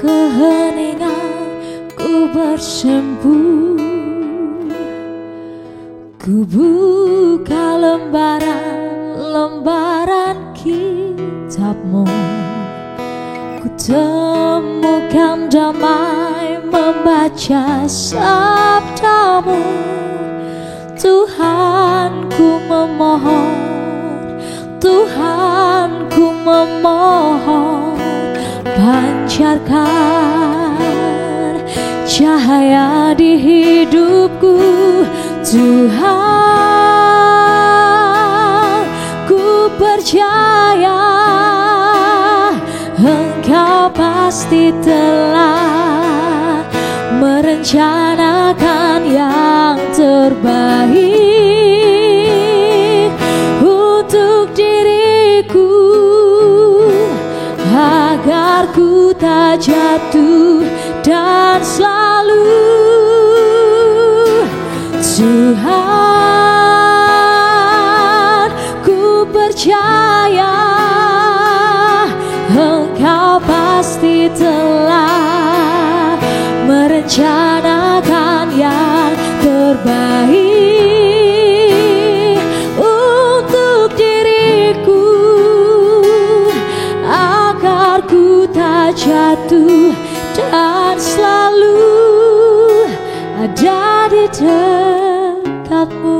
keheningan ku bersembunyi. Ku buka lembaran kitabmu, ku temukan damai membaca sabdamu. Tuhan ku memohon, Tuhan ku memohon, pancarkan cahaya di hidupku. Tuhan, ku percaya Engkau pasti telah merencanakan yang terbaik untuk diriku, agar ku tak jatuh dan selalu. Tuhan, ku percaya Engkau pasti telah merencanakan yang terbaik untuk diriku, agar ku tak jatuh dan selalu ada di dekatmu.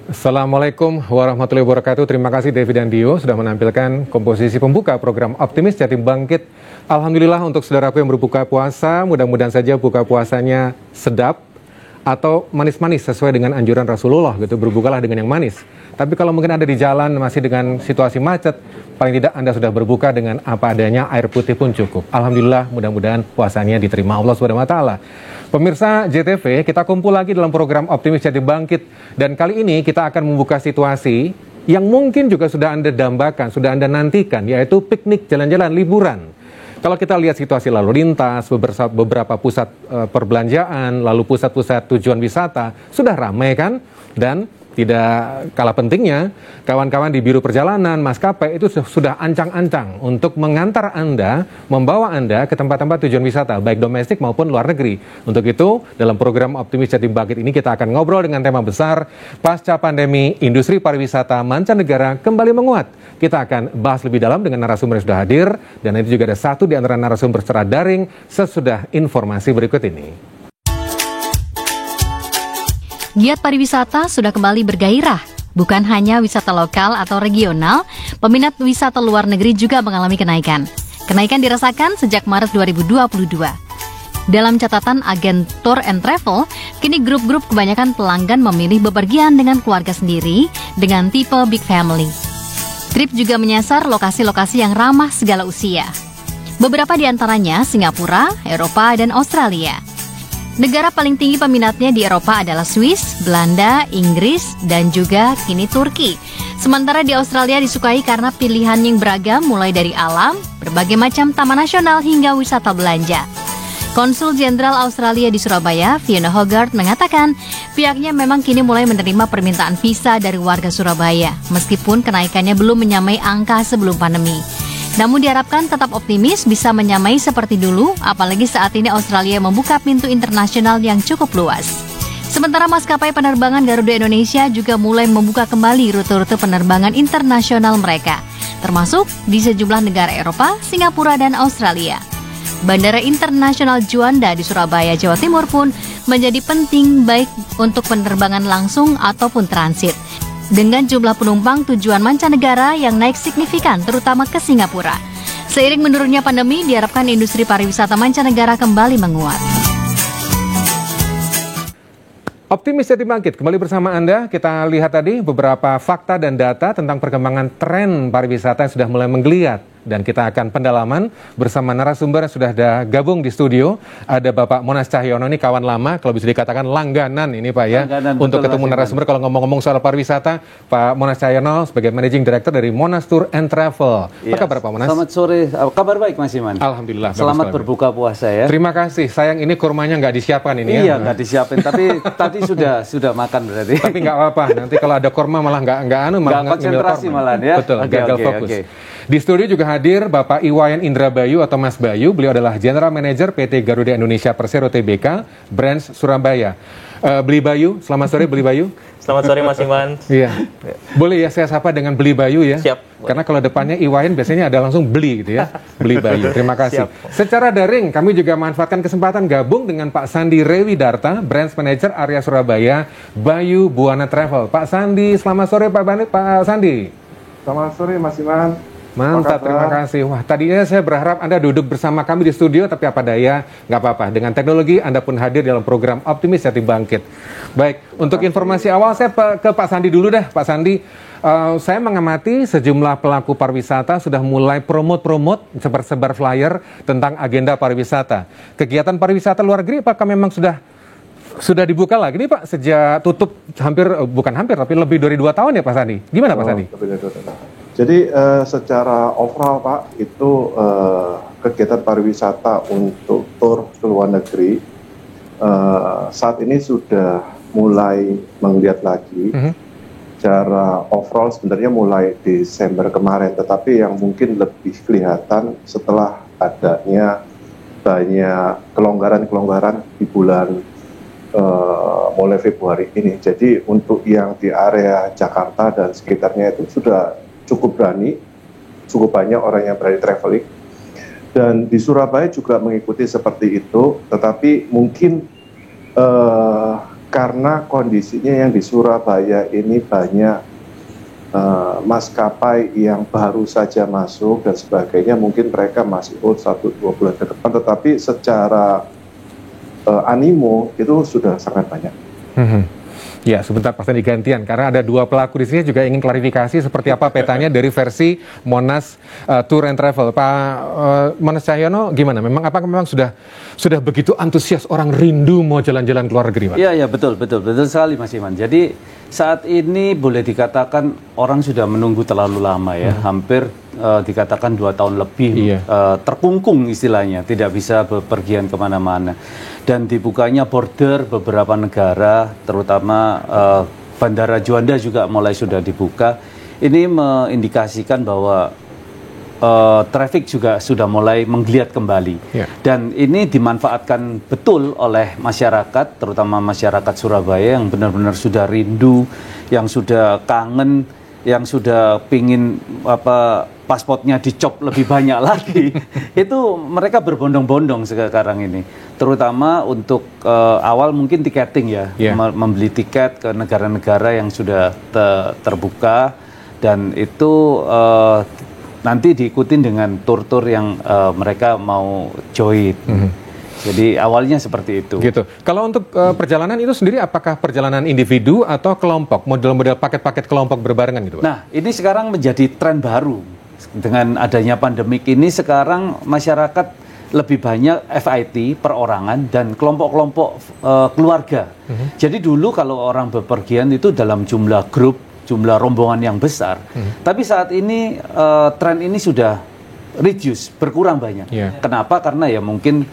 Assalamualaikum warahmatullahi wabarakatuh. Terima kasih Devi dan Dio sudah menampilkan komposisi pembuka program Optimis Jatim Bangkit. Alhamdulillah untuk saudaraku yang berbuka puasa, mudah-mudahan saja buka puasanya sedap atau manis-manis sesuai dengan anjuran Rasulullah gitu, berbukalah dengan yang manis. Tapi kalau mungkin ada di jalan masih dengan situasi macet, paling tidak Anda sudah berbuka dengan apa adanya, air putih pun cukup. Alhamdulillah, mudah-mudahan puasanya diterima Allah SWT. Pemirsa JTV, kita kumpul lagi dalam program Optimis Jatim Bangkit. Dan kali ini kita akan membuka situasi yang mungkin juga sudah Anda dambakan, sudah Anda nantikan, yaitu piknik, jalan-jalan, liburan. Kalau kita lihat situasi lalu lintas, beberapa pusat perbelanjaan, lalu pusat-pusat tujuan wisata, sudah ramai kan? Dan tidak kalah pentingnya, kawan-kawan di Biro Perjalanan, maskapai itu sudah ancang-ancang untuk mengantar Anda, membawa Anda ke tempat-tempat tujuan wisata, baik domestik maupun luar negeri. Untuk itu, dalam program Optimis Jatim Bangkit ini kita akan ngobrol dengan tema besar, pasca pandemi, industri pariwisata mancanegara kembali menguat. Kita akan bahas lebih dalam dengan narasumber yang sudah hadir, dan nanti juga ada satu di antara narasumber secara daring sesudah informasi berikut ini. Giat pariwisata sudah kembali bergairah. Bukan hanya wisata lokal atau regional, peminat wisata luar negeri juga mengalami kenaikan. Kenaikan dirasakan sejak Maret 2022. Dalam catatan agen Tour and Travel, kini grup-grup kebanyakan pelanggan memilih bepergian dengan keluarga sendiri dengan tipe big family. Trip juga menyasar lokasi-lokasi yang ramah segala usia. Beberapa di antaranya Singapura, Eropa, dan Australia. Negara paling tinggi peminatnya di Eropa adalah Swiss, Belanda, Inggris, dan juga kini Turki. Sementara di Australia disukai karena pilihan yang beragam mulai dari alam, berbagai macam taman nasional hingga wisata belanja. Konsul Jenderal Australia di Surabaya, Fiona Hogarth, mengatakan pihaknya memang kini mulai menerima permintaan visa dari warga Surabaya, meskipun kenaikannya belum menyamai angka sebelum pandemi. Namun diharapkan tetap optimis bisa menyamai seperti dulu, apalagi saat ini Australia membuka pintu internasional yang cukup luas. Sementara maskapai penerbangan Garuda Indonesia juga mulai membuka kembali rute-rute penerbangan internasional mereka, termasuk di sejumlah negara Eropa, Singapura, dan Australia. Bandara Internasional Juanda di Surabaya, Jawa Timur pun menjadi penting baik untuk penerbangan langsung ataupun transit, dengan jumlah penumpang tujuan mancanegara yang naik signifikan terutama ke Singapura. Seiring menurunnya pandemi, diharapkan industri pariwisata mancanegara kembali menguat. Optimis Jatim Bangkit kembali bersama Anda. Kita lihat tadi beberapa fakta dan data tentang perkembangan tren pariwisata yang sudah mulai menggeliat dan kita akan pendalaman bersama narasumber yang sudah ada gabung di studio. Ada Bapak Monas Cahyono, ini kawan lama, kalau bisa dikatakan langganan ini Pak ya, langganan, untuk ketemu narasumber kalau ngomong-ngomong soal pariwisata. Pak Monas Cahyono sebagai Managing Director dari Monas Tour and Travel. Apa kabar Pak Monas? Selamat sore, kabar baik Mas Iman. Alhamdulillah. Selamat berbuka puasa ya. Terima kasih, sayang ini kurmanya nggak disiapkan ini ya. Iya nggak disiapin, tapi tadi sudah makan berarti. Tapi nggak apa-apa, nanti kalau ada kurma malah nggak konsentrasi malah ya. Betul, gagal fokus. Di studio juga hadir Bapak Iwayan Indrabayu atau Mas Bayu. Beliau adalah General Manager PT Garuda Indonesia Persero Tbk, Branch Surabaya. Beli Bayu, selamat sore Beli Bayu. Selamat sore Mas Iman. Iya. Boleh ya saya sapa dengan Beli Bayu ya? Siap. Karena kalau depannya Iwayan biasanya ada langsung Beli gitu ya. Beli Bayu. Terima kasih. Siap. Secara daring kami juga manfaatkan kesempatan gabung dengan Pak Sandi Rewidarta, Branch Manager Area Surabaya, Bayu Buana Travel. Pak Sandi, selamat sore Pak Sandi. Selamat sore Mas Iman. Mantap, terima kasih. Wah, tadinya saya berharap Anda duduk bersama kami di studio, tapi apa daya, nggak apa-apa. Dengan teknologi, Anda pun hadir dalam program Optimis Jatim Bangkit. Baik, untuk informasi awal, saya ke Pak Sandi dulu dah. Pak Sandi, saya mengamati sejumlah pelaku pariwisata sudah mulai promote, sebar flyer tentang agenda pariwisata. Kegiatan pariwisata luar negeri, apakah memang sudah dibuka lagi nih Pak, sejak tutup bukan hampir, tapi lebih dari 2 tahun ya Pak Sandi? Gimana Pak Sandi? Jadi secara overall Pak, itu kegiatan pariwisata untuk tur ke luar negeri saat ini sudah mulai menggeliat lagi. Secara overall sebenarnya mulai Desember kemarin, tetapi yang mungkin lebih kelihatan setelah adanya banyak kelonggaran di bulan mulai Februari ini. Jadi untuk yang di area Jakarta dan sekitarnya itu sudah cukup berani, cukup banyak orang yang berani traveling. Dan di Surabaya juga mengikuti seperti itu, tetapi mungkin karena kondisinya yang di Surabaya ini banyak maskapai yang baru saja masuk dan sebagainya, mungkin mereka masih 1-2 bulan ke depan, tetapi secara animo itu sudah sangat banyak. Ya, sebentar pasti digantian karena ada 2 pelaku di sini juga ingin klarifikasi seperti apa petanya dari versi Monas Tour and Travel. Pak Monas Cahyono, gimana? Apakah memang sudah begitu antusias orang rindu mau jalan-jalan ke luar negeri, Pak? Iya, betul sekali Mas Iman. Jadi saat ini boleh dikatakan orang sudah menunggu terlalu lama ya, hampir dikatakan 2 tahun lebih terkungkung istilahnya, tidak bisa bepergian kemana-mana. Dan dibukanya border beberapa negara, terutama Bandara Juanda juga mulai sudah dibuka. Ini mengindikasikan bahwa traffic juga sudah mulai menggeliat kembali. Dan ini dimanfaatkan betul oleh masyarakat, terutama masyarakat Surabaya yang benar-benar sudah rindu, yang sudah kangen, yang sudah pingin pasportnya dicop lebih banyak lagi. Itu mereka berbondong-bondong sekarang ini, terutama untuk awal mungkin tiketing ya, membeli tiket ke negara-negara yang sudah terbuka, dan itu nanti diikutin dengan tur-tur yang mereka mau join. Jadi awalnya seperti itu. Gitu. Kalau untuk perjalanan itu sendiri, apakah perjalanan individu atau kelompok, model-model paket-paket kelompok berbarengan gitu, Pak? Nah, ini sekarang menjadi tren baru. Dengan adanya pandemik ini, sekarang masyarakat lebih banyak FIT, perorangan, dan kelompok-kelompok keluarga. Jadi dulu kalau orang bepergian itu dalam jumlah grup, jumlah rombongan yang besar. Tapi saat ini tren ini sudah reduce, berkurang banyak. Kenapa? Karena ya mungkin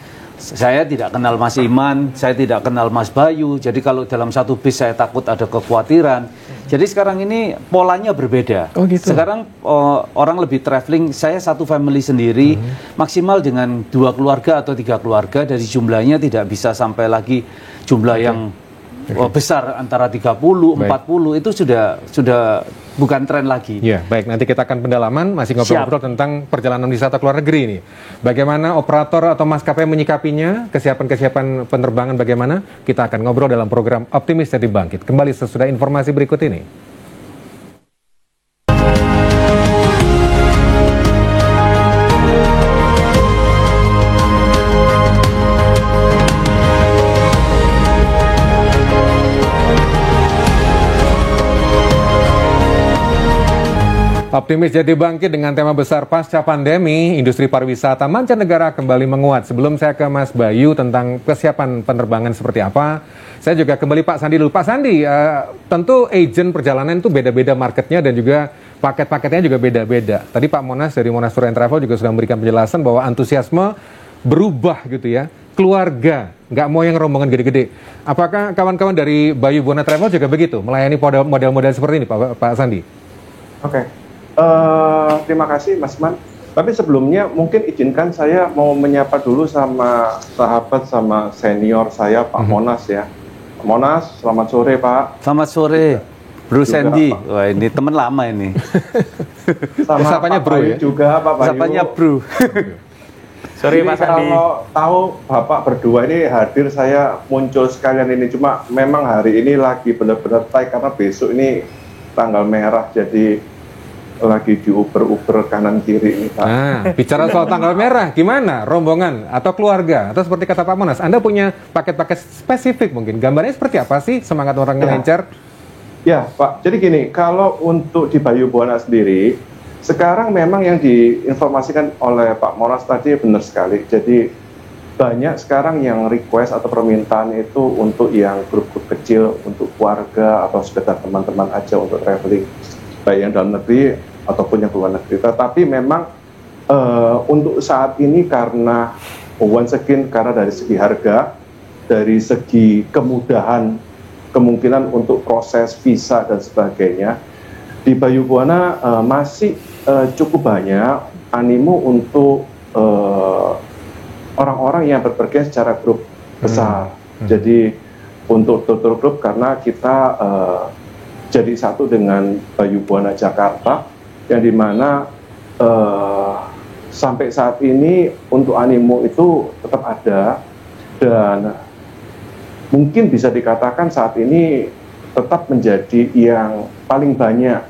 saya tidak kenal Mas Iman, saya tidak kenal Mas Bayu. Jadi kalau dalam satu bis saya takut ada kekhawatiran. Jadi sekarang ini polanya berbeda. Oh gitu. Sekarang orang lebih traveling. Saya satu family sendiri, maksimal dengan 2 keluarga atau 3 keluarga. Dari jumlahnya tidak bisa sampai lagi jumlah yang besar, antara 30, 40. Itu sudah bukan tren lagi. Ya, baik. Nanti kita akan pendalaman, masih ngobrol-ngobrol tentang perjalanan wisata ke luar negeri ini. Bagaimana operator atau maskapai menyikapinya, kesiapan penerbangan bagaimana, kita akan ngobrol dalam program Optimis Jatim Bangkit. Kembali sesudah informasi berikut ini. Optimis jadi bangkit dengan tema besar pasca pandemi, industri pariwisata mancanegara kembali menguat. Sebelum saya ke Mas Bayu tentang kesiapan penerbangan seperti apa, saya juga kembali Pak Sandi dulu. Pak Sandi, tentu agent perjalanan itu beda-beda marketnya dan juga paket-paketnya juga beda-beda. Tadi Pak Monas dari Monas Tour and Travel juga sudah memberikan penjelasan bahwa antusiasme berubah gitu ya. Keluarga, nggak mau yang rombongan gede-gede. Apakah kawan-kawan dari Bayu Buana Travel juga begitu, melayani model-model seperti ini Pak Sandi? Oke. Terima kasih Mas Man. Tapi sebelumnya mungkin izinkan saya mau menyapa dulu sama sahabat sama senior saya Pak Monas ya. Pak Monas, selamat sore Pak. Selamat sore, Bro Juga, Sandy. Pak. Wah ini teman lama ini. Sama Sapanya Pak bro Bayu ya? juga Pak Bayu. Sapanya Bro. Sorry Jadi Pak Sandi. kalau tahu Bapak berdua ini hadir, saya muncul sekalian ini. Cuma memang hari ini lagi benar-benar tight karena besok ini tanggal merah, jadi lagi diuber-uber kanan kiri ini Pak. Nah, bicara soal tanggal merah, gimana? Rombongan atau keluarga? Atau seperti kata Pak Monas, Anda punya paket-paket spesifik mungkin? Gambarnya seperti apa sih semangat orang ngelencer? Ya Pak, jadi gini, kalau untuk di Bayu Buana sendiri, sekarang memang yang diinformasikan oleh Pak Monas tadi benar sekali. Jadi banyak sekarang yang request atau permintaan itu untuk yang grup-grup kecil, untuk keluarga atau sekedar teman-teman aja untuk traveling, baik yang dalam negeri ataupun yang luar negeri. Tetapi memang untuk saat ini karena once again, karena dari segi harga, dari segi kemudahan, kemungkinan untuk proses visa dan sebagainya, di Bayu Buana masih cukup banyak animo untuk orang-orang yang berpergian secara grup besar. Jadi untuk tour group, karena kita jadi satu dengan Bayu Buana Jakarta, yang dimana sampai saat ini untuk animo itu tetap ada, dan mungkin bisa dikatakan saat ini tetap menjadi yang paling banyak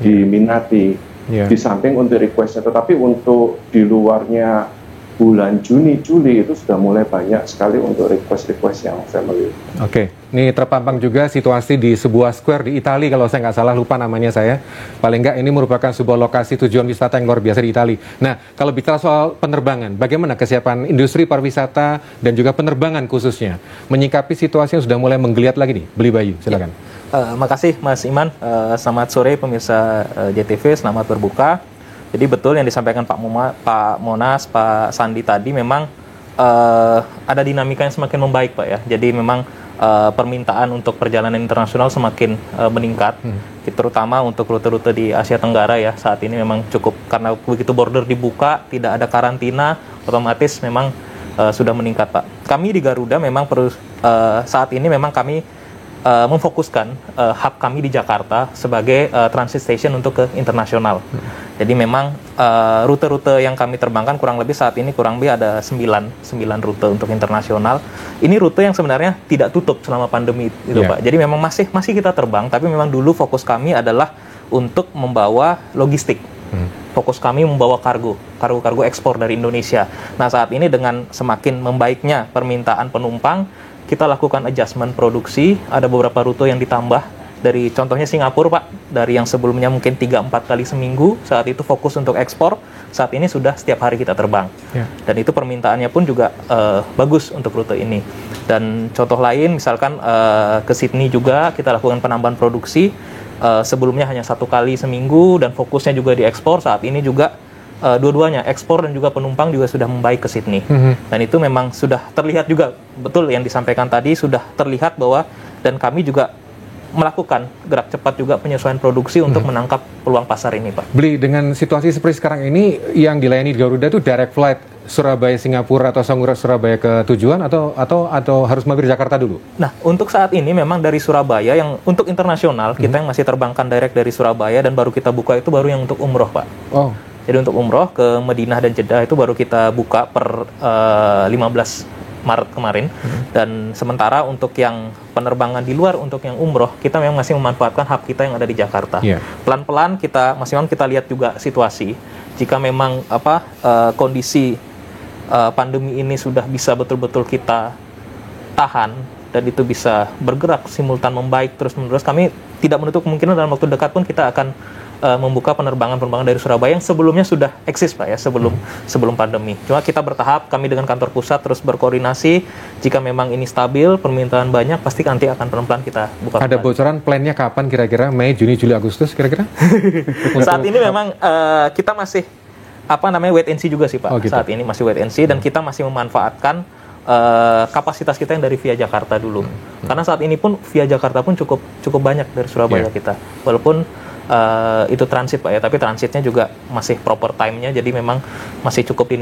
diminati di samping untuk requestnya. Tetapi untuk di luarnya bulan Juni, Juli itu sudah mulai banyak sekali untuk request-request yang family. Oke, ini terpampang juga situasi di sebuah square di Italia, kalau saya nggak salah, lupa namanya saya. Paling nggak ini merupakan sebuah lokasi tujuan wisata yang luar biasa di Italia. Nah, kalau bicara soal penerbangan, bagaimana kesiapan industri pariwisata dan juga penerbangan khususnya menyikapi situasi yang sudah mulai menggeliat lagi nih? Beli Bayu, silakan. Makasih Mas Iman. Selamat sore pemirsa JTV, selamat berbuka. Jadi betul yang disampaikan Pak Monas, Pak Sandi tadi, memang ada dinamika yang semakin membaik Pak ya. Jadi memang permintaan untuk perjalanan internasional semakin meningkat, terutama untuk rute-rute di Asia Tenggara ya. Saat ini memang cukup, karena begitu border dibuka, tidak ada karantina, otomatis memang sudah meningkat Pak. Kami di Garuda memang saat ini memang kami memfokuskan hub kami di Jakarta sebagai transit station untuk ke internasional. Jadi memang rute-rute yang kami terbangkan kurang lebih saat ini kurang lebih ada 9 rute untuk internasional. Ini rute yang sebenarnya tidak tutup selama pandemi itu Pak. Jadi memang masih kita terbang, tapi memang dulu fokus kami adalah untuk membawa logistik. Fokus kami membawa kargo ekspor dari Indonesia. Nah, saat ini dengan semakin membaiknya permintaan penumpang, kita lakukan adjustment produksi, ada beberapa rute yang ditambah. Dari contohnya Singapura Pak, dari yang sebelumnya mungkin 3-4 kali seminggu, saat itu fokus untuk ekspor, saat ini sudah setiap hari kita terbang. Dan itu permintaannya pun juga bagus untuk rute ini. Dan contoh lain misalkan ke Sydney juga kita lakukan penambahan produksi, sebelumnya hanya 1 kali seminggu dan fokusnya juga di ekspor, saat ini juga dua-duanya ekspor dan juga penumpang juga sudah membaik ke Sydney. Dan itu memang sudah terlihat juga, betul yang disampaikan tadi, sudah terlihat bahwa, dan kami juga melakukan gerak cepat juga penyesuaian produksi untuk menangkap peluang pasar ini Pak. Beli, dengan situasi seperti sekarang ini, yang dilayani di Garuda itu direct flight Surabaya Singapura atau Surabaya ke tujuan, atau harus mampir Jakarta dulu? Nah, untuk saat ini memang dari Surabaya, yang untuk internasional kita yang masih terbangkan direct dari Surabaya, dan baru kita buka itu baru yang untuk umroh Pak. Oh. Jadi untuk umroh ke Madinah dan Jeddah itu baru kita buka per 15 Maret kemarin. Dan sementara untuk yang penerbangan di luar, untuk yang umroh, kita memang masih memanfaatkan hub kita yang ada di Jakarta. Pelan-pelan kita lihat juga situasi. Jika memang kondisi pandemi ini sudah bisa betul-betul kita tahan dan itu bisa bergerak simultan membaik terus-menerus, kami tidak menutup kemungkinan dalam waktu dekat pun kita akan membuka penerbangan-penerbangan dari Surabaya yang sebelumnya sudah eksis Pak ya, sebelum pandemi. Cuma kita bertahap, kami dengan kantor pusat terus berkoordinasi. Jika memang ini stabil, permintaan banyak, pasti nanti akan pelan-pelan kita buka. Ada bocoran plannya kapan kira-kira? Mei, Juni, Juli, Agustus kira-kira? Saat ini memang kita masih wait and see juga sih Pak. Oh, gitu. Saat ini masih wait and see dan kita masih memanfaatkan kapasitas kita yang dari via Jakarta dulu. Karena saat ini pun via Jakarta pun cukup banyak dari Surabaya kita. Walaupun itu transit Pak ya, tapi transitnya juga masih proper time-nya, jadi memang masih cukup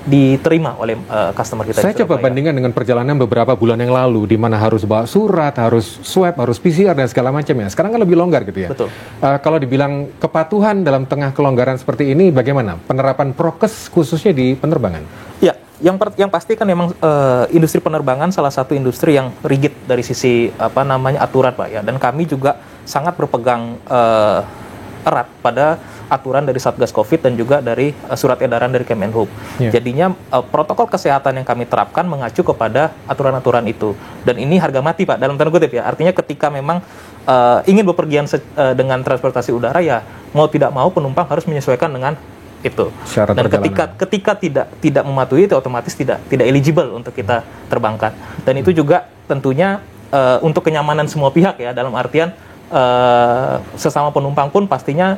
diterima oleh customer kita. Saya coba bandingkan dengan perjalanan beberapa bulan yang lalu, di mana harus bawa surat, harus swab, harus PCR dan segala macam ya. Sekarang kan lebih longgar gitu ya. Betul. Kalau dibilang kepatuhan dalam tengah kelonggaran seperti ini, bagaimana penerapan prokes khususnya di penerbangan? Ya, yang pasti kan memang industri penerbangan salah satu industri yang rigid dari sisi aturan Pak ya, dan kami juga sangat berpegang erat pada aturan dari Satgas Covid dan juga dari surat edaran dari Kemenhub. Jadinya protokol kesehatan yang kami terapkan mengacu kepada aturan-aturan itu, dan ini harga mati Pak dalam tanda kutip ya. Artinya ketika memang ingin bepergian dengan transportasi udara ya mau tidak mau penumpang harus menyesuaikan dengan itu. Syarat dan ketika tidak mematuhi itu otomatis tidak eligible untuk kita terbangkan. Dan itu juga tentunya untuk kenyamanan semua pihak ya, dalam artian sesama penumpang pun pastinya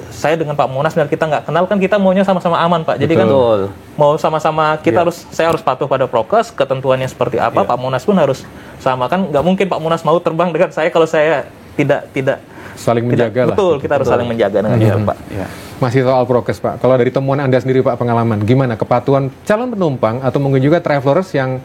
saya dengan Pak Monas dan kita nggak kenal kan, kita maunya sama-sama aman Pak. Jadi kan mau sama-sama kita saya harus patuh pada prokes, ketentuannya seperti apa, Pak Monas pun harus sama. Kan nggak mungkin Pak Monas mau terbang dengan saya kalau saya tidak saling menjaga lah. Betul, kita harus saling menjaga dengan dia Pak. Ya. Masih soal prokes Pak, kalau dari temuan Anda sendiri Pak, pengalaman gimana kepatuhan calon penumpang atau mungkin juga travelers yang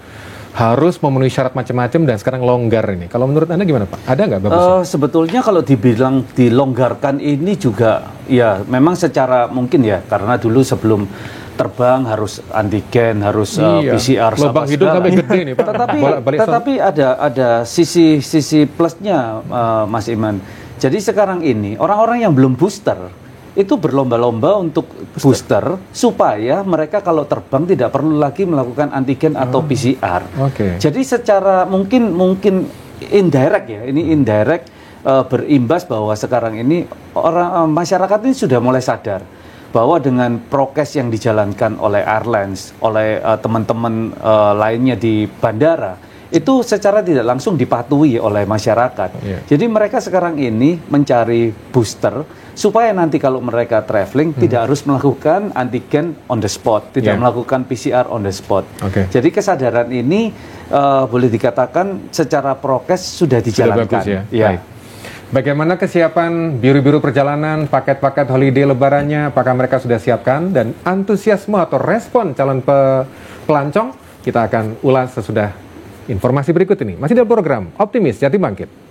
harus memenuhi syarat macam-macam dan sekarang longgar ini? Kalau menurut Anda gimana Pak? Ada nggak bagusnya? Sebetulnya kalau dibilang dilonggarkan ini juga ya memang secara mungkin ya, karena dulu sebelum terbang harus antigen, harus PCR lubang hidung sampai gede nih Pak. Tetapi ada sisi plusnya Mas Iman. Jadi sekarang ini orang-orang yang belum booster itu berlomba-lomba untuk booster supaya mereka kalau terbang tidak perlu lagi melakukan antigen atau PCR. Jadi secara mungkin indirect ya, ini indirect berimbas bahwa sekarang ini masyarakat ini sudah mulai sadar bahwa dengan prokes yang dijalankan oleh airlines, oleh teman-teman lainnya di bandara, itu secara tidak langsung dipatuhi oleh masyarakat. Jadi mereka sekarang ini mencari booster supaya nanti kalau mereka traveling tidak harus melakukan antigen on the spot, tidak melakukan PCR on the spot. Jadi kesadaran ini boleh dikatakan secara prokes sudah dijalankan. Sudah bagus ya. Bagaimana kesiapan biru-biru perjalanan, paket-paket holiday lebarannya, apakah mereka sudah siapkan, dan antusiasme atau respon calon pelancong, kita akan ulas sesudah informasi berikut ini. Masih dalam program Optimis Jatim Bangkit.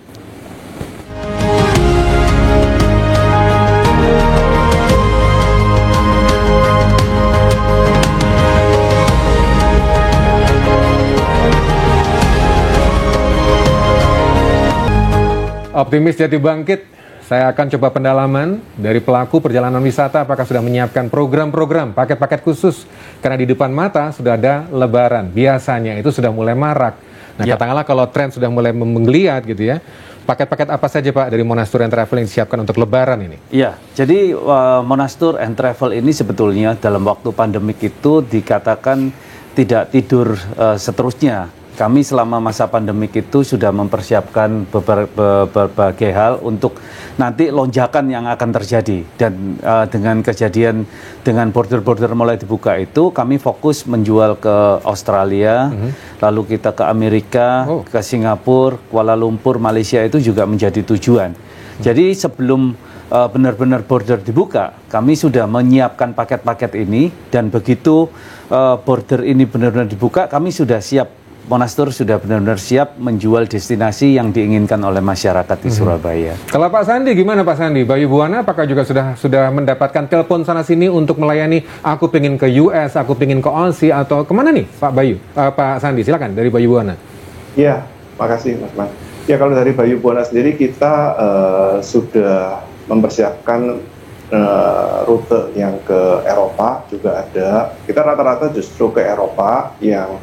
Optimis Jatim Bangkit, saya akan coba pendalaman dari pelaku perjalanan wisata apakah sudah menyiapkan program-program, paket-paket khusus. Karena di depan mata sudah ada lebaran, biasanya itu sudah mulai marak. Nah katakanlah kalau tren sudah mulai menggeliat gitu ya, paket-paket apa saja Pak dari Monas Tour and Travel yang disiapkan untuk lebaran ini? Iya, jadi Monas Tour and Travel ini sebetulnya dalam waktu pandemik itu dikatakan tidak tidur seterusnya. Kami selama masa pandemik itu sudah mempersiapkan berbagai hal untuk nanti lonjakan yang akan terjadi. Dan dengan kejadian, dengan border-border mulai dibuka itu, kami fokus menjual ke Australia, lalu kita ke Amerika, ke Singapura, Kuala Lumpur, Malaysia itu juga menjadi tujuan. Jadi sebelum benar-benar border dibuka, kami sudah menyiapkan paket-paket ini, dan begitu border ini benar-benar dibuka, kami sudah siap. Monas Tour sudah benar-benar siap menjual destinasi yang diinginkan oleh masyarakat di Surabaya. Kalau Pak Sandi, gimana Pak Sandi? Bayu Buwana apakah juga sudah mendapatkan telepon sana-sini untuk melayani, aku pengen ke US, aku pengen ke Aussie, atau kemana nih Pak Bayu? Pak Sandi, silakan dari Bayu Buwana. Iya, makasih Mas Man. Ya kalau dari Bayu Buwana sendiri kita sudah mempersiapkan rute yang ke Eropa juga ada. Kita rata-rata justru ke Eropa, yang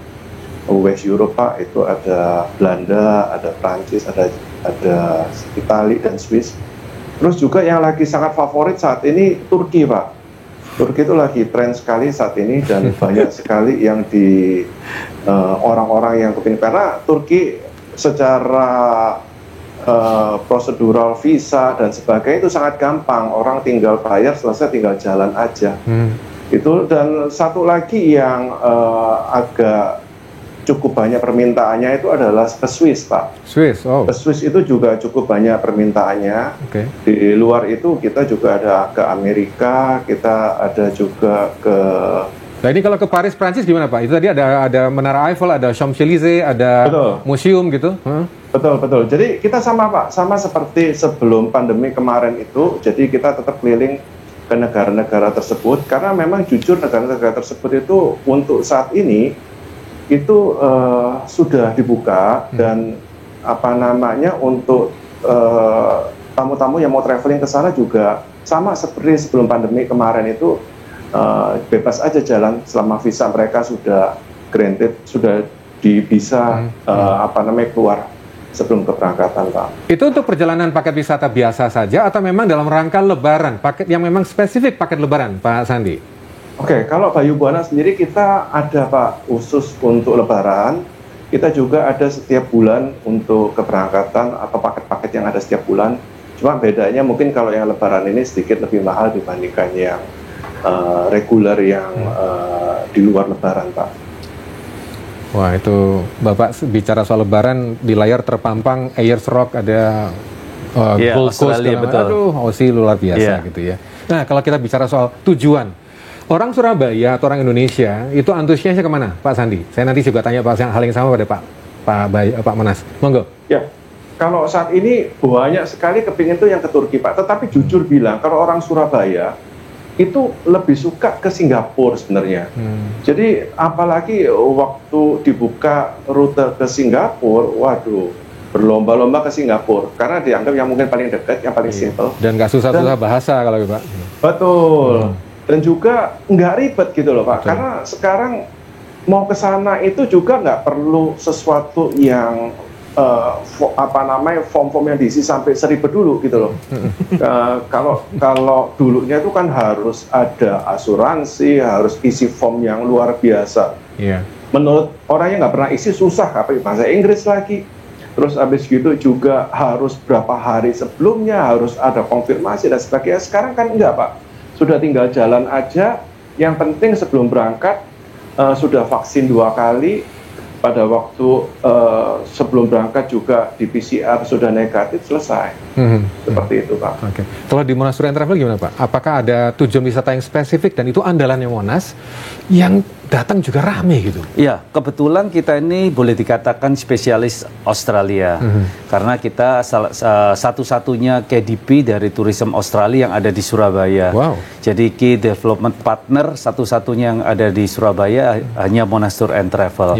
West Europe Pak, itu ada Belanda, ada Prancis, ada ada Italia dan Swiss. Terus juga yang lagi sangat favorit saat ini Turki, Pak. Turki itu lagi tren sekali saat ini dan banyak sekali yang di orang-orang yang kepingin, karena Turki secara prosedural visa dan sebagainya itu sangat gampang, orang tinggal bayar selesai, tinggal jalan aja. Itu. Dan satu lagi yang agak cukup banyak permintaannya itu adalah ke Swiss, Pak. Swiss, oh. Ke Swiss itu juga cukup banyak permintaannya. Okay. Di luar itu kita juga ada ke Amerika, kita ada juga ke... Nah ini kalau ke Paris, Prancis gimana Pak? Itu tadi ada Menara Eiffel, ada Champs-Élysées, ada museum gitu. Betul. Jadi kita sama Pak, sama seperti sebelum pandemi kemarin itu. Jadi kita tetap keliling ke negara-negara tersebut, karena memang jujur negara-negara tersebut itu untuk saat ini itu sudah dibuka dan untuk tamu-tamu yang mau traveling ke sana juga sama seperti sebelum pandemi kemarin itu bebas aja jalan selama visa mereka sudah granted, sudah bisa keluar sebelum keberangkatan, Pak. Itu untuk perjalanan paket wisata biasa saja atau memang dalam rangka Lebaran, paket yang memang spesifik paket Lebaran, Pak Sandi? Oke, kalau Bayu Buana sendiri kita ada Pak khusus untuk Lebaran. Kita juga ada setiap bulan untuk keberangkatan atau paket-paket yang ada setiap bulan. Cuma bedanya mungkin kalau yang Lebaran ini sedikit lebih mahal dibandingkan yang reguler yang di luar Lebaran, Pak. Wah, itu Bapak bicara soal Lebaran, di layar terpampang Ayers Rock, ada Gold Coast, aduh, Aussie luar biasa gitu ya. Nah, kalau kita bicara soal tujuan, orang Surabaya atau orang Indonesia itu antusiasnya kemana, Pak Sandi? Saya nanti juga tanya hal yang sama pada Pak Monas. Monggo. Ya, kalau saat ini banyak sekali kepingin tuh yang ke Turki, Pak. Tetapi jujur bilang, kalau orang Surabaya itu lebih suka ke Singapura sebenarnya. Jadi apalagi waktu dibuka rute ke Singapura, waduh, berlomba-lomba ke Singapura karena dianggap yang mungkin paling dekat, yang paling simple. Dan nggak susah-susah bahasa kalau Pak. Betul. Dan juga nggak ribet gitu loh, Pak. Betul. Karena sekarang mau ke sana itu juga nggak perlu sesuatu yang form-form yang diisi sampai seribet dulu gitu loh. Kalau dulunya itu kan harus ada asuransi, harus isi form yang luar biasa. Menurut orang yang nggak pernah isi susah, apa bahasa Inggris lagi. Terus habis gitu juga harus berapa hari sebelumnya harus ada konfirmasi dan sebagainya. Sekarang kan enggak, Pak. Sudah tinggal jalan aja. Yang penting sebelum berangkat sudah vaksin 2 kali. Pada waktu sebelum berangkat juga di PCR sudah negatif, selesai. Seperti itu, Pak. Oke. Kalau di Monas Tour and Travel gimana, Pak? Apakah ada tujuan wisata yang spesifik dan itu andalannya Monas yang datang juga rame gitu? Iya, kebetulan kita ini boleh dikatakan spesialis Australia. Karena kita satu-satunya KDP dari Tourism Australia yang ada di Surabaya. Wow. Jadi Key Development Partner satu-satunya yang ada di Surabaya hanya Monas Tour and Travel.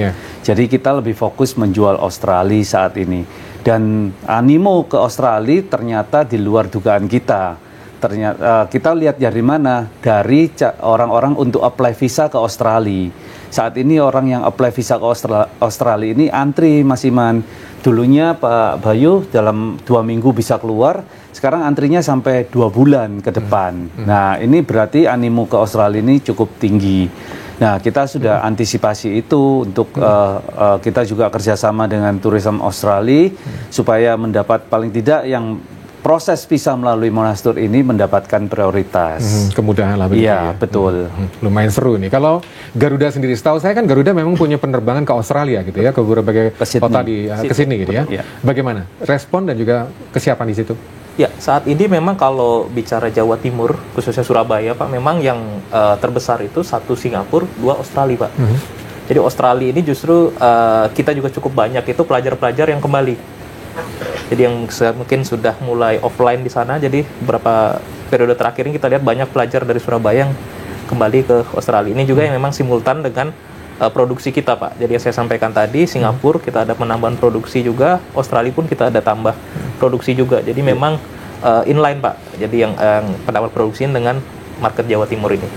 Jadi kita lebih fokus menjual Australia saat ini. Dan animo ke Australia ternyata di luar dugaan kita. Ternyata kita lihat dari mana? Dari orang-orang untuk apply visa ke Australia. Saat ini orang yang apply visa ke Australia ini antri, Mas Iman. Dulunya Pak Bayu dalam 2 minggu bisa keluar, sekarang antrinya sampai 2 bulan ke depan. Nah, ini berarti animo ke Australia ini cukup tinggi. Nah, kita sudah antisipasi itu untuk kita juga kerjasama dengan Tourism Australia supaya mendapat paling tidak yang proses visa melalui Monas Tour ini mendapatkan prioritas. Kemudahan lah begitu. Iya, betul. Lumayan seru nih. Kalau Garuda sendiri, setahu saya kan Garuda memang punya penerbangan ke Australia gitu ya, ke berbagai kota ke Sydney gitu ya. Bagaimana respon dan juga kesiapan di situ? Ya, saat ini memang kalau bicara Jawa Timur, khususnya Surabaya, Pak, memang yang terbesar itu 1 Singapura, 2 Australia, Pak. Jadi Australia ini justru kita juga cukup banyak itu pelajar-pelajar yang kembali. Jadi yang mungkin sudah mulai offline di sana, jadi beberapa periode terakhir ini kita lihat banyak pelajar dari Surabaya yang kembali ke Australia. Ini juga yang memang simultan dengan produksi kita, Pak. Jadi yang saya sampaikan tadi, Singapura kita ada penambahan produksi juga, Australia pun kita ada tambah produksi juga. Jadi memang inline, Pak. Jadi yang penambahan produksi dengan market Jawa Timur ini.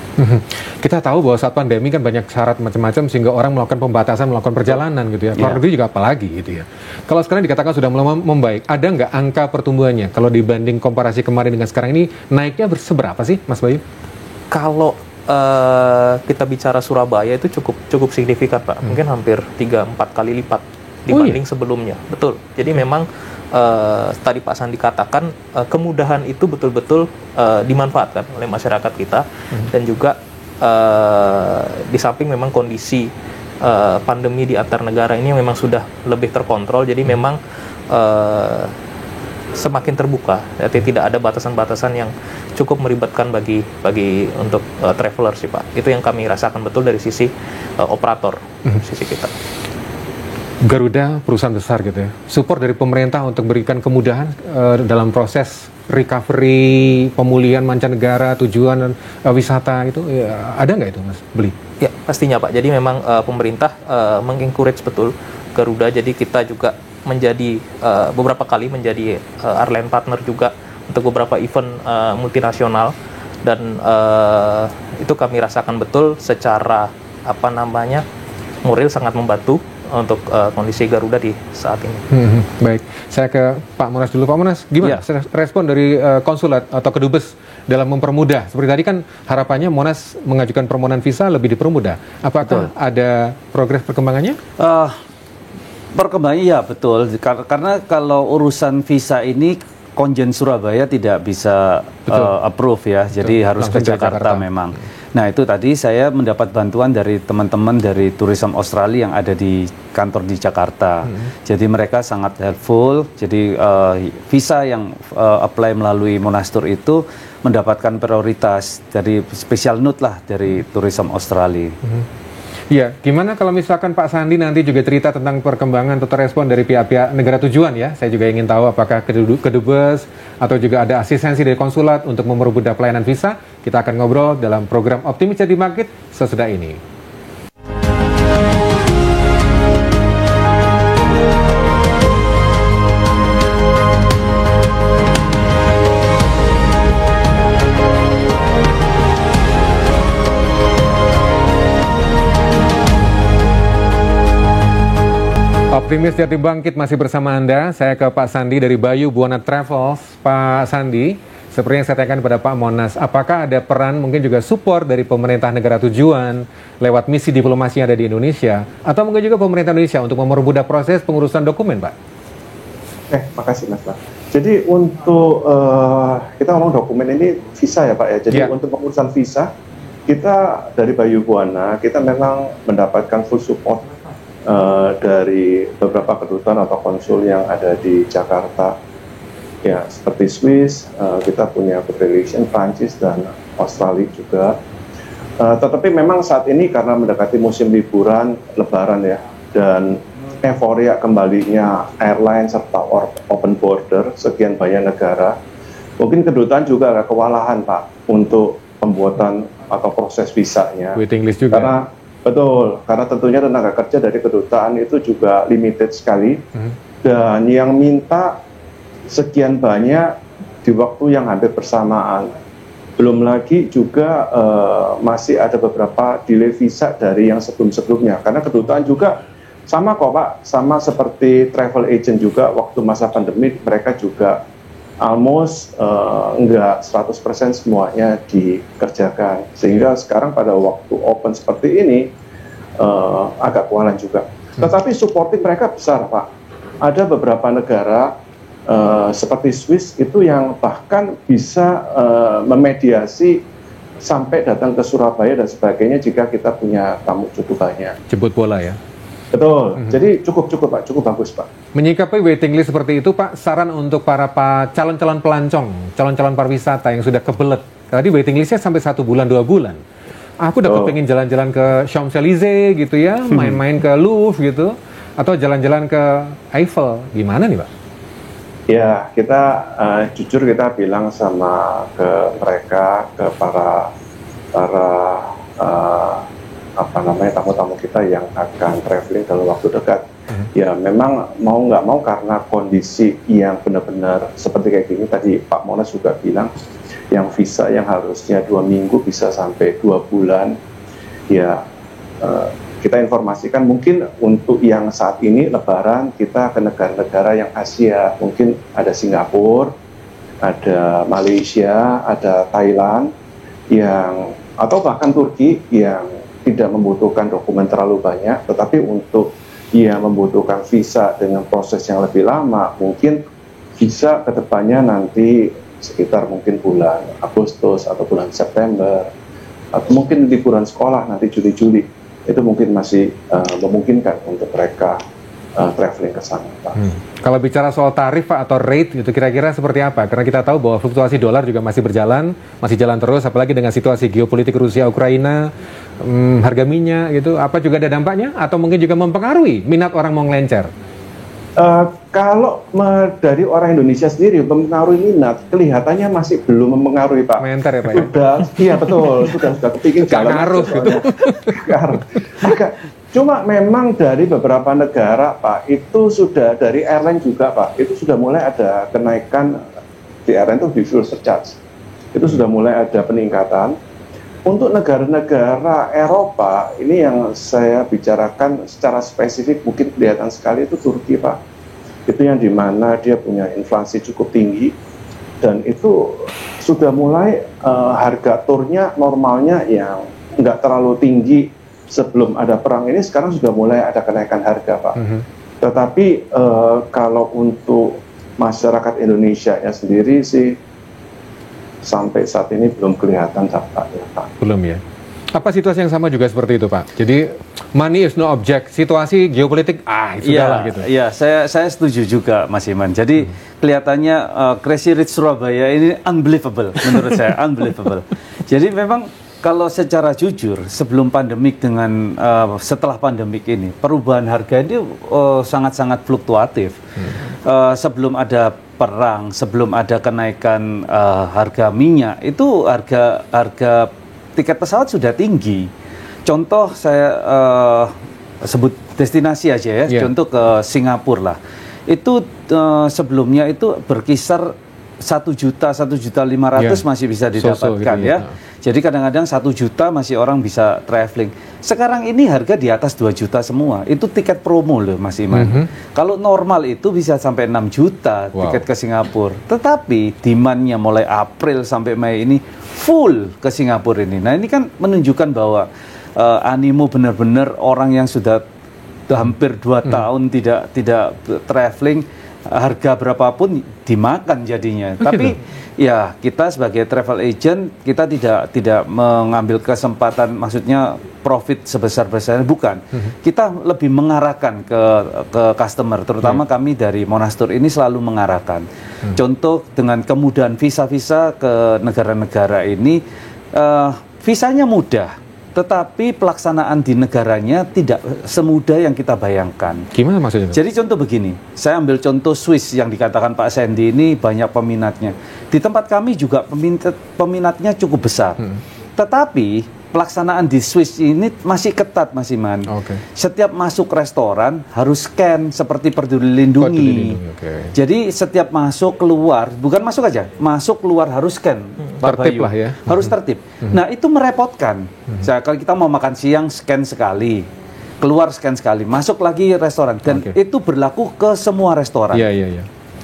Kita tahu bahwa saat pandemi kan banyak syarat macam-macam sehingga orang melakukan pembatasan, melakukan perjalanan gitu ya. Luar negeri juga apalagi gitu ya. Kalau sekarang dikatakan sudah mulai membaik, ada nggak angka pertumbuhannya? Kalau dibanding komparasi kemarin dengan sekarang ini, naiknya seberapa sih, Mas Bayu? Kalau kita bicara Surabaya itu cukup signifikan, Pak. Mungkin hampir 3-4 kali lipat dibanding sebelumnya. Betul. Jadi memang tadi Pak Sandi katakan kemudahan itu betul-betul dimanfaatkan oleh masyarakat kita, dan juga di samping memang kondisi pandemi di antar negara ini memang sudah lebih terkontrol, jadi memang semakin terbuka, jadi tidak ada batasan-batasan yang cukup meribatkan bagi untuk traveler sih Pak. Itu yang kami rasakan betul dari sisi operator, sisi kita. Garuda perusahaan besar gitu ya, support dari pemerintah untuk berikan kemudahan dalam proses recovery, pemulihan mancanegara, tujuan wisata itu ya, ada nggak itu Mas Beli? Ya pastinya Pak, jadi memang pemerintah mengencourage betul Garuda, jadi kita juga menjadi beberapa kali menjadi airline partner juga untuk beberapa event multinasional, dan itu kami rasakan betul secara moral sangat membantu untuk kondisi Garuda di saat ini. Baik, saya ke Pak Monas dulu. Pak Monas, gimana respon dari konsulat atau kedubes dalam mempermudah? Seperti tadi kan harapannya Monas mengajukan permohonan visa lebih dipermudah. Apakah ada progres perkembangannya? Perkembangannya ya betul, karena kalau urusan visa ini Konjen Surabaya tidak bisa approve ya, jadi harus ke Jakarta memang. Nah itu tadi saya mendapat bantuan dari teman-teman dari Tourism Australia yang ada di kantor di Jakarta. Jadi mereka sangat helpful. Jadi visa yang apply melalui Monastur itu mendapatkan prioritas dari special note lah dari Tourism Australia. Iya, gimana kalau misalkan Pak Sandi nanti juga cerita tentang perkembangan atau respon dari pihak-pihak negara tujuan ya? Saya juga ingin tahu apakah kedubes atau juga ada asistensi dari konsulat untuk mempermudah pelayanan visa. Kita akan ngobrol dalam program Optimis Jadi Bangkit sesudah ini. Optimis Jadi Bangkit masih bersama Anda. Saya ke Pak Sandi dari Bayu Buana Travels. Pak Sandi, seperti yang saya tanyakan pada Pak Monas, apakah ada peran mungkin juga support dari pemerintah negara tujuan lewat misi diplomasi yang ada di Indonesia, atau mungkin juga pemerintah Indonesia untuk mempermudah proses pengurusan dokumen, Pak? Makasih Mas. Jadi untuk kita ngomong dokumen ini visa ya Pak ya. Jadi untuk pengurusan visa kita dari Bayu Buana kita memang mendapatkan full support dari beberapa kedutaan atau konsul yang ada di Jakarta, ya seperti Swiss, kita punya good relation Prancis dan Australia juga. Tetapi memang saat ini karena mendekati musim liburan Lebaran ya, dan euforia kembalinya airline serta open border sekian banyak negara, mungkin kedutaan juga agak kewalahan Pak untuk pembuatan atau proses visanya. Waiting list juga. Betul, karena tentunya tenaga kerja dari kedutaan itu juga limited sekali, dan yang minta sekian banyak di waktu yang hampir bersamaan. Belum lagi juga masih ada beberapa delay visa dari yang sebelum-sebelumnya, karena kedutaan juga sama kok Pak, sama seperti travel agent juga waktu masa pandemi mereka juga almost enggak 100% semuanya dikerjakan, sehingga sekarang pada waktu open seperti ini agak kewalahan juga. Tetapi supporting mereka besar Pak. Ada beberapa negara seperti Swiss itu yang bahkan bisa memediasi sampai datang ke Surabaya dan sebagainya jika kita punya tamu cukup banyak. Jemput bola ya? Betul, jadi cukup Pak, cukup bagus Pak. Menyikapi waiting list seperti itu Pak, saran untuk para calon-calon pelancong, calon-calon pariwisata yang sudah kebelet. Tadi waiting listnya sampai 1 bulan, 2 bulan. Aku udah kepengen jalan-jalan ke Champs-Élysées gitu ya, main-main ke Louvre gitu, atau jalan-jalan ke Eiffel, gimana nih Pak? Ya, kita jujur kita bilang sama ke mereka, ke para tamu-tamu kita yang akan traveling dalam waktu dekat. Ya memang mau nggak mau karena kondisi yang benar-benar seperti kayak gini, tadi Pak Monas juga bilang, yang visa yang harusnya 2 minggu bisa sampai 2 bulan. Ya, kita informasikan mungkin untuk yang saat ini Lebaran kita ke negara-negara yang Asia, mungkin ada Singapura, ada Malaysia, ada Thailand, atau bahkan Turki yang tidak membutuhkan dokumen terlalu banyak, tetapi untuk yang membutuhkan visa dengan proses yang lebih lama, mungkin bisa kedepannya nanti sekitar mungkin bulan Agustus atau bulan September, atau mungkin liburan sekolah nanti Juli-Juli, itu mungkin masih memungkinkan untuk mereka traveling ke sana, Pak. Kalau bicara soal tarif, Pak, atau rate, itu kira-kira seperti apa? Karena kita tahu bahwa fluktuasi dolar juga masih berjalan, masih jalan terus, apalagi dengan situasi geopolitik Rusia-Ukraina, harga minyak gitu, apa juga ada dampaknya? Atau mungkin juga mempengaruhi minat orang mau ngelencer? Kalau dari orang Indonesia sendiri mempengaruhi minat, kelihatannya masih belum mempengaruhi, Pak. Menter ya, Pak? Iya betul, sudah kepikir jalan. Ngaruh gitu. Cuma memang dari beberapa negara, Pak, itu sudah dari airline juga, Pak, itu sudah mulai ada kenaikan di airline itu di fuel surcharge. Itu sudah mulai ada peningkatan. Untuk negara-negara Eropa, ini yang saya bicarakan secara spesifik mungkin kelihatan sekali itu Turki, Pak. Itu yang dimana dia punya inflasi cukup tinggi dan itu sudah mulai harga turnya normalnya yang nggak terlalu tinggi sebelum ada perang ini, sekarang sudah mulai ada kenaikan harga, Pak. Tetapi kalau untuk masyarakat Indonesia sendiri sih sampai saat ini belum kelihatan dampaknya, Pak. Belum ya. Apa situasi yang sama juga seperti itu, Pak? Jadi money is no object. Situasi geopolitik, sudahlah gitu. Iya, saya setuju juga, Mas Iman. Jadi kelihatannya Crazy Rich Surabaya ini unbelievable menurut saya, unbelievable. Jadi memang kalau secara jujur, sebelum pandemik dengan setelah pandemik ini, perubahan harga ini sangat-sangat fluktuatif. Sebelum ada perang, sebelum ada kenaikan harga minyak, itu harga tiket pesawat sudah tinggi. Contoh saya sebut destinasi aja ya, contoh ke Singapura lah. Itu sebelumnya itu berkisar 1.500.000 masih bisa didapatkan ya. Jadi kadang-kadang 1 juta masih orang bisa traveling. Sekarang ini harga di atas 2 juta semua. Itu tiket promo loh, Mas Iman. Kalau normal itu bisa sampai 6 juta tiket ke Singapura. Tetapi demand-nya mulai April sampai Mei ini full ke Singapura ini. Nah, ini kan menunjukkan bahwa animo benar-benar orang yang sudah hampir 2 tahun tidak traveling, harga berapapun dimakan jadinya. Tapi ya kita sebagai travel agent kita tidak mengambil kesempatan, maksudnya profit sebesar-besarnya, bukan. Kita lebih mengarahkan ke customer, terutama kami dari Monastur ini selalu mengarahkan. Contoh dengan kemudahan visa-visa ke negara-negara ini, visanya mudah. Tetapi pelaksanaan di negaranya tidak semudah yang kita bayangkan. Gimana maksudnya? Jadi contoh begini, saya ambil contoh Swiss yang dikatakan Pak Sandy ini banyak peminatnya. Di tempat kami juga peminatnya cukup besar. Tetapi pelaksanaan di Swiss ini masih ketat, Mas Iman. Setiap masuk restoran harus scan seperti Peduli Lindungi. Jadi setiap masuk keluar, bukan masuk aja, masuk keluar harus scan. Tertib lah ya. Harus tertib. Nah itu merepotkan. Kalau kita mau makan siang scan sekali, keluar scan sekali, masuk lagi restoran, dan itu berlaku ke semua restoran.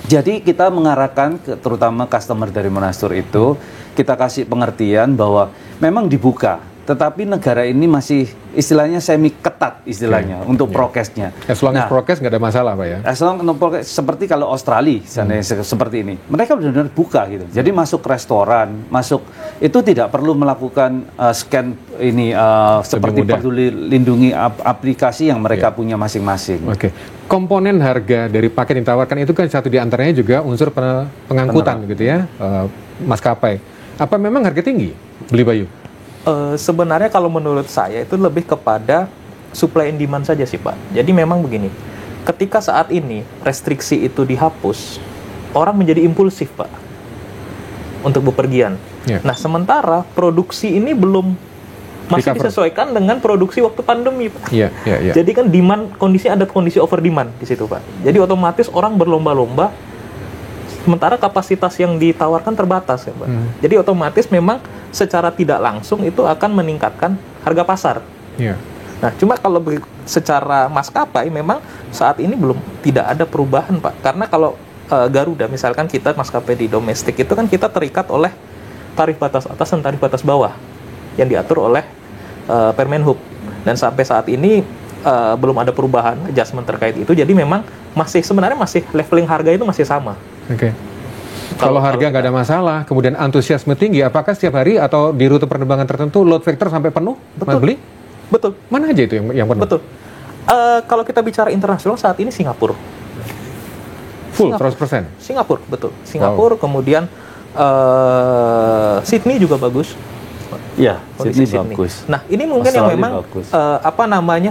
Jadi kita mengarahkan terutama customer dari Monastur itu, kita kasih pengertian bahwa memang dibuka, tetapi negara ini masih istilahnya semi ketat istilahnya untuk prokesnya. As long as prokes nggak ada masalah, Pak ya. As long as prokes, seperti kalau Australia seperti ini, mereka benar-benar buka gitu. Jadi masuk restoran, masuk itu tidak perlu melakukan scan ini seperti Peduli Lindungi aplikasi yang mereka punya masing-masing. Komponen harga dari paket yang ditawarkan itu kan satu di antaranya juga unsur pengangkutan gitu ya, maskapai. Apa memang harga tinggi, Beli Bayu? Sebenarnya kalau menurut saya itu lebih kepada supply and demand saja sih, Pak. Jadi memang begini, ketika saat ini restriksi itu dihapus, orang menjadi impulsif, Pak, untuk bepergian. Nah, sementara produksi ini belum masih disesuaikan dengan produksi waktu pandemi, Pak. Jadi kan demand, ada kondisi over demand di situ, Pak. Jadi otomatis orang berlomba-lomba Sementara kapasitas yang ditawarkan terbatas ya Pak. Jadi otomatis memang secara tidak langsung itu akan meningkatkan harga pasar. Iya. Nah, cuma kalau secara maskapai memang saat ini belum tidak ada perubahan Pak. Karena kalau Garuda misalkan kita maskapai di domestik itu kan kita terikat oleh tarif batas atas dan tarif batas bawah yang diatur oleh Permenhub. Dan sampai saat ini belum ada perubahan adjustment terkait itu. Jadi memang sebenarnya masih leveling harga itu masih sama. Oke. Kalau harga nggak ada masalah, kemudian antusiasme tinggi, apakah setiap hari atau di rute penerbangan tertentu load factor sampai penuh? Mas Beli? Betul. Mana aja itu yang penuh? Betul. Kalau kita bicara internasional saat ini Singapura. Full, 100%? Singapura, betul. Singapura, kemudian Sydney juga bagus. Ya, Kondisi Sydney bagus. Nah, ini mungkin yang memang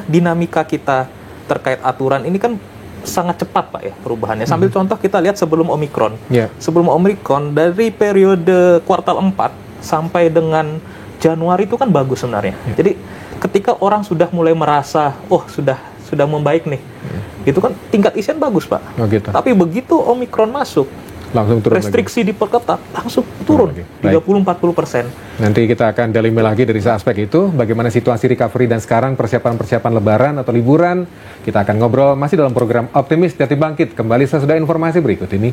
dinamika kita terkait aturan ini kan sangat cepat Pak ya perubahannya. Sambil contoh kita lihat sebelum Omikron. Sebelum Omikron dari periode kuartal 4 sampai dengan Januari itu kan bagus sebenarnya. Jadi ketika orang sudah mulai merasa sudah membaik nih. Itu kan tingkat isian bagus Pak. Gitu. Tapi begitu Omikron masuk, langsung turun restriksi lagi. diperketat, langsung turun 30-40%. Nanti kita akan dalimi lagi dari aspek itu, bagaimana situasi recovery dan sekarang persiapan lebaran atau liburan. Kita akan ngobrol masih dalam program Optimis Jati Bangkit. Kembali sesudah informasi berikut ini.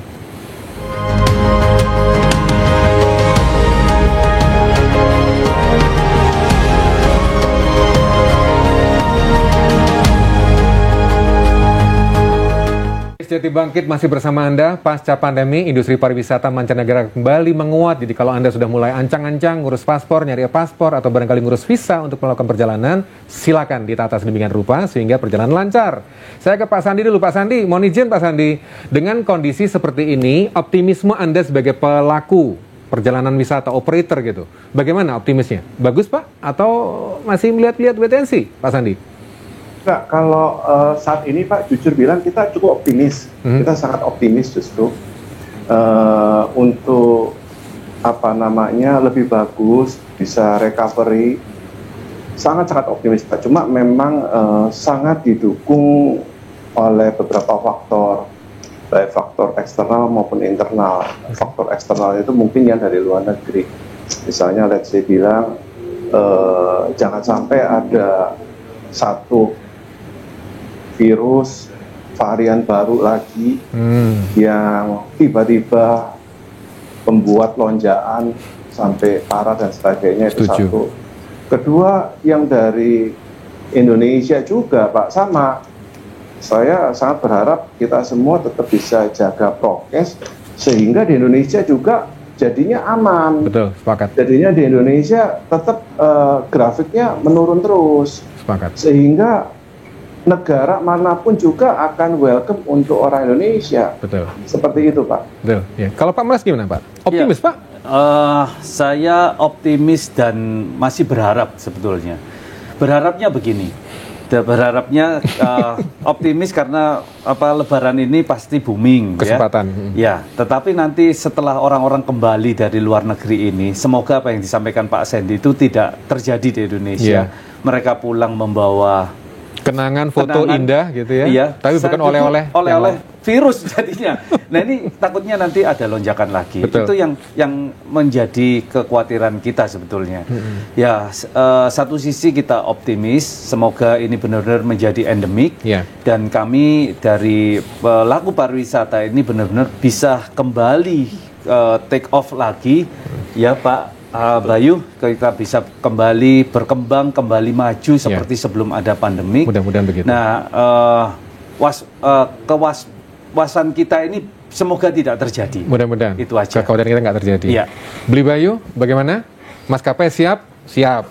Jati Bangkit masih bersama Anda. Pasca pandemi, industri pariwisata mancanegara kembali menguat. Jadi kalau Anda sudah mulai ancang-ancang ngurus paspor, nyari paspor, atau barangkali ngurus visa untuk melakukan perjalanan, silakan ditata sedemikian rupa sehingga perjalanan lancar. Saya ke Pak Sandi dulu. Pak Sandi, mohon izin Pak Sandi, dengan kondisi seperti ini, optimisme Anda sebagai pelaku perjalanan wisata, operator gitu, bagaimana optimisnya? Bagus Pak? Atau masih melihat-lihat wait-and-see, Pak Sandi? Nah, kalau saat ini Pak, jujur bilang kita cukup optimis. Kita sangat optimis justru untuk lebih bagus, bisa recovery. Sangat-sangat optimis Pak. Cuma memang sangat didukung oleh beberapa faktor, baik faktor eksternal maupun internal. Faktor eksternal itu mungkin yang dari luar negeri. Misalnya, let's say bilang jangan sampai ada satu virus varian baru lagi yang tiba-tiba membuat lonjakan sampai parah dan sebagainya. Itu satu. Kedua, yang dari Indonesia juga Pak, sama. Saya sangat berharap kita semua tetap bisa jaga prokes sehingga di Indonesia juga jadinya aman. Betul, sepakat. Jadinya di Indonesia tetap grafiknya menurun terus. Sepakat. Sehingga negara manapun juga akan welcome untuk orang Indonesia. Betul. Seperti itu Pak. Betul. Ya. Kalau Pak Mas gimana Pak? Optimis Pak? Saya optimis dan masih berharap sebetulnya. Berharapnya begini. Berharapnya optimis karena Lebaran ini pasti booming. Kesempatan. Ya, tetapi nanti setelah orang-orang kembali dari luar negeri ini, semoga apa yang disampaikan Pak Sandy itu tidak terjadi di Indonesia. Mereka pulang membawa kenangan foto indah gitu ya. Iya, tapi bukan oleh-oleh virus jadinya. Nah, ini takutnya nanti ada lonjakan lagi. Betul. Itu yang menjadi kekhawatiran kita sebetulnya. Ya, satu sisi kita optimis, semoga ini benar-benar menjadi endemik. Dan kami dari pelaku pariwisata ini benar-benar bisa kembali take off lagi, ya Pak Bayu, kita bisa kembali berkembang, kembali maju seperti sebelum ada pandemi. Mudah-mudahan begitu. Nah, kewaspadaan kita ini semoga tidak terjadi. Mudah-mudahan. Itu aja. Kekhawatiran kita nggak terjadi. Iya. Beli Bayu, bagaimana? Maskapai siap? Siap.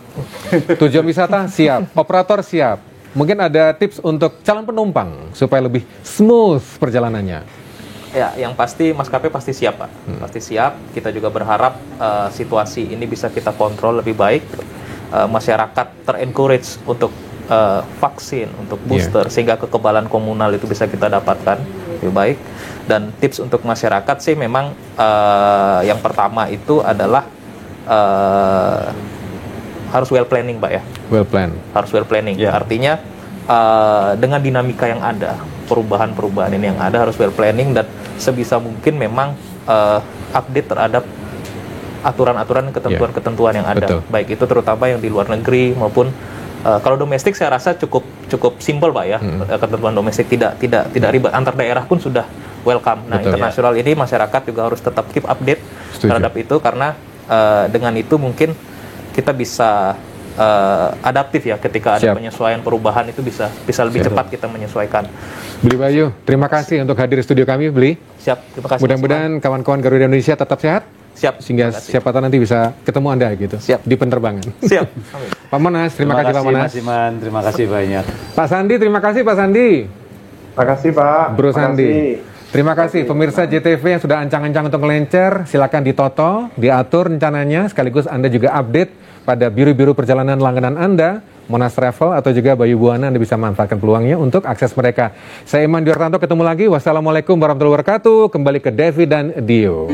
Tujuan wisata? Siap. Operator siap. Mungkin ada tips untuk calon penumpang supaya lebih smooth perjalanannya. Ya, yang pasti maskapai pasti siap Pak, pasti siap. Kita juga berharap situasi ini bisa kita kontrol lebih baik. Masyarakat ter-encourage untuk vaksin, untuk booster, sehingga kekebalan komunal itu bisa kita dapatkan lebih baik. Dan tips untuk masyarakat sih memang yang pertama itu adalah harus well planning Pak ya. Well plan. Harus well planning. Artinya dengan dinamika yang ada, perubahan-perubahan ini yang ada harus well planning dan sebisa mungkin memang update terhadap aturan-aturan, ketentuan-ketentuan yang ada. Betul. Baik itu terutama yang di luar negeri maupun kalau domestik saya rasa cukup simpel Pak ya. Ketentuan domestik tidak ribet, antar daerah pun sudah welcome. Nah, internasional ini masyarakat juga harus tetap keep update terhadap itu, karena dengan itu mungkin kita bisa adaptif ya ketika ada penyesuaian perubahan, itu bisa lebih cepat kita menyesuaikan. Beli Bayu, terima kasih untuk hadir di studio kami, Beli. Siap, terima kasih. Mudah-mudahan kawan-kawan Garuda Indonesia tetap sehat. Siap. Sehingga siapa tahu nanti bisa ketemu Anda gitu. Siap. Di penerbangan. Siap. Pak Monas, terima kasih Pak Monas. Mas Iman, terima kasih banyak. Pak Sandi, terima kasih Pak Sandi. Terima kasih Pak. Bro Sandi. Terima kasih pemirsa JTV yang sudah ancang-ancang untuk melencer. Silakan ditoto, diatur rencananya, sekaligus Anda juga update pada biru-biru perjalanan langganan Anda, Monas Travel atau juga Bayu Buana. Anda bisa manfaatkan peluangnya untuk akses mereka. Saya Iman Diartanto, ketemu lagi. Wassalamualaikum warahmatullahi wabarakatuh. Kembali ke Devi dan Dio.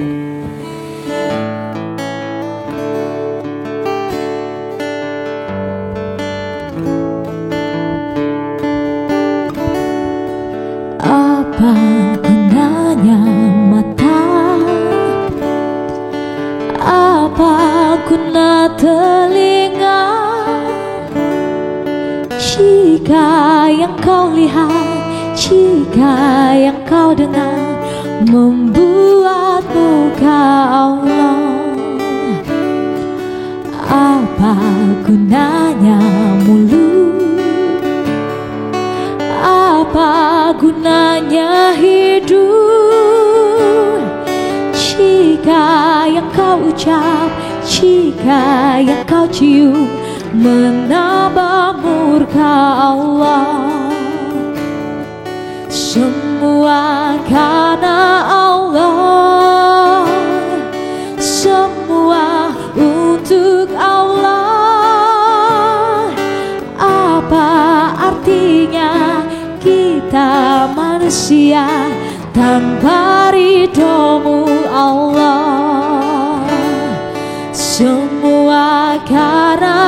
Apa gunanya mata? Apa guna telinga? Jika yang kau lihat, jika yang kau dengar membuat muka Allah, apa gunanya mulut? Apa gunanya hidup jika yang kau ucap, jika yang kau cium menambah murka Allah? Semua karena Allah, semua untuk Allah. Apa artinya kita manusia tanpa ridhomu Allah? Semua karena